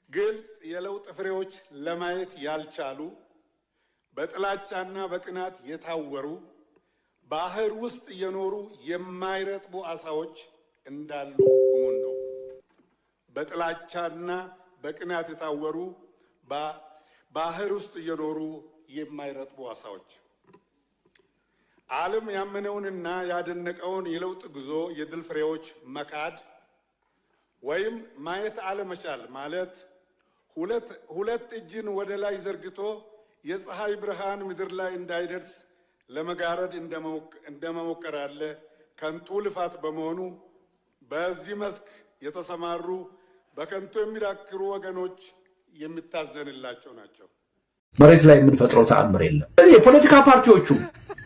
ግልጽ የለውጥ ፍሬዎች ለማየት ያልቻሉ በጥላቻና በቅናት የታወሩ ባህር ውስጥ እየኖሩ የማይረጥቡ አሳዎች እንዳሉ እሙን ነው። በጥላቻና በቅናት የታወሩ ባህር ውስጥ እየኖሩ የማይረጥቡ አሳዎች። ዓለም ያመነውንና ያደነቀውን የለውጥ ጉዞ የድል ፍሬዎች መካድ ወይም ማየት አለመቻል ማለት ሁለት እጅን ወደ ላይ ዘርግቶ የፀሐይ ብርሃን ምድር ላይ እንዳይደርስ ለመጋረድ እንደመሞከር ያለ ከንቱ ልፋት በመሆኑ በዚህ መስክ የተሰማሩ በከንቱ የሚዳክሩ ወገኖች የሚታዘንላቸው ናቸው። መሬት ላይ የምንፈጥረው ተአምር የለም። የፖለቲካ ፓርቲዎቹ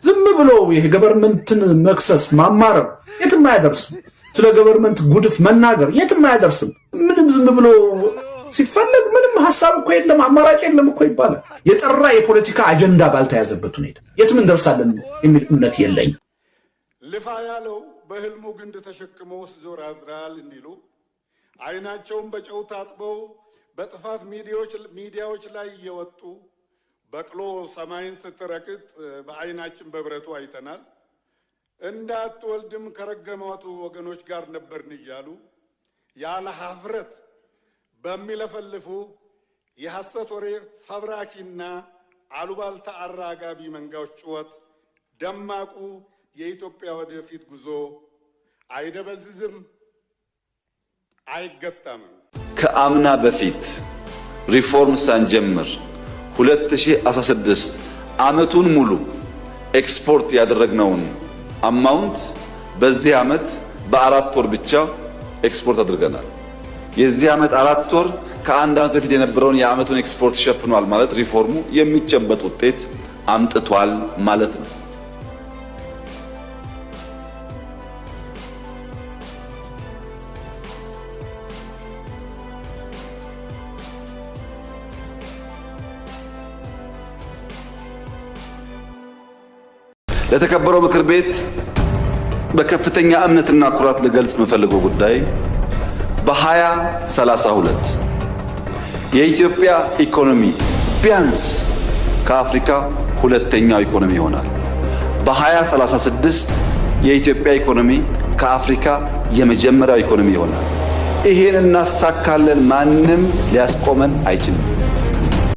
ዝም ብሎ ይሄ ገቨርንመንትን መክሰስ ማማረር የትም አያደርስም። ስለ ገቨርንመንት ጉድፍ መናገር የትም አያደርስም። ምንም ዝም ብሎ ሲፈለግ ምንም ሐሳብ እኮ የለም አማራጭ የለም እኮ ይባላል። የጠራ የፖለቲካ አጀንዳ ባልተያዘበት ሁኔታ የትም እንደርሳለን የሚል እምነት የለኝ። ልፋ ያለው በህልሙ ግንድ ተሸክሞ ሲዞር ያድራል እንዲሉ አይናቸውን በጨው ታጥበው በጥፋት ሚዲያዎች ላይ እየወጡ በቅሎ ሰማይን ስትረግጥ በአይናችን በብረቱ አይተናል። እንዳትወልድም ከረገሟቱ ወገኖች ጋር ነበርን እያሉ ያለ ሀፍረት በሚለፈልፉ የሐሰት ወሬ ፈብራኪና አሉባልታ አራጋቢ መንጋዎች ጩኸት ደማቁ የኢትዮጵያ ወደፊት ጉዞ አይደበዝዝም፣ አይገታምም። ከአምና በፊት ሪፎርም ሳንጀምር 2016 ዓመቱን ሙሉ ኤክስፖርት ያደረግነውን አማውንት በዚህ ዓመት በ4 ወር ብቻ ኤክስፖርት አድርገናል። የዚህ ዓመት 4 ወር ከአንድ ዓመት በፊት የነበረውን የዓመቱን ኤክስፖርት ሸፍኗል ማለት ሪፎርሙ የሚጨበጥ ውጤት አምጥቷል ማለት ነው። ለተከበረው ምክር ቤት በከፍተኛ እምነትና ኩራት ልገልጽ የምፈልገው ጉዳይ በ2032 የኢትዮጵያ ኢኮኖሚ ቢያንስ ከአፍሪካ ሁለተኛው ኢኮኖሚ ይሆናል። በ2036 የኢትዮጵያ ኢኮኖሚ ከአፍሪካ የመጀመሪያው ኢኮኖሚ ይሆናል። ይሄን እናሳካለን። ማንም ሊያስቆመን አይችልም።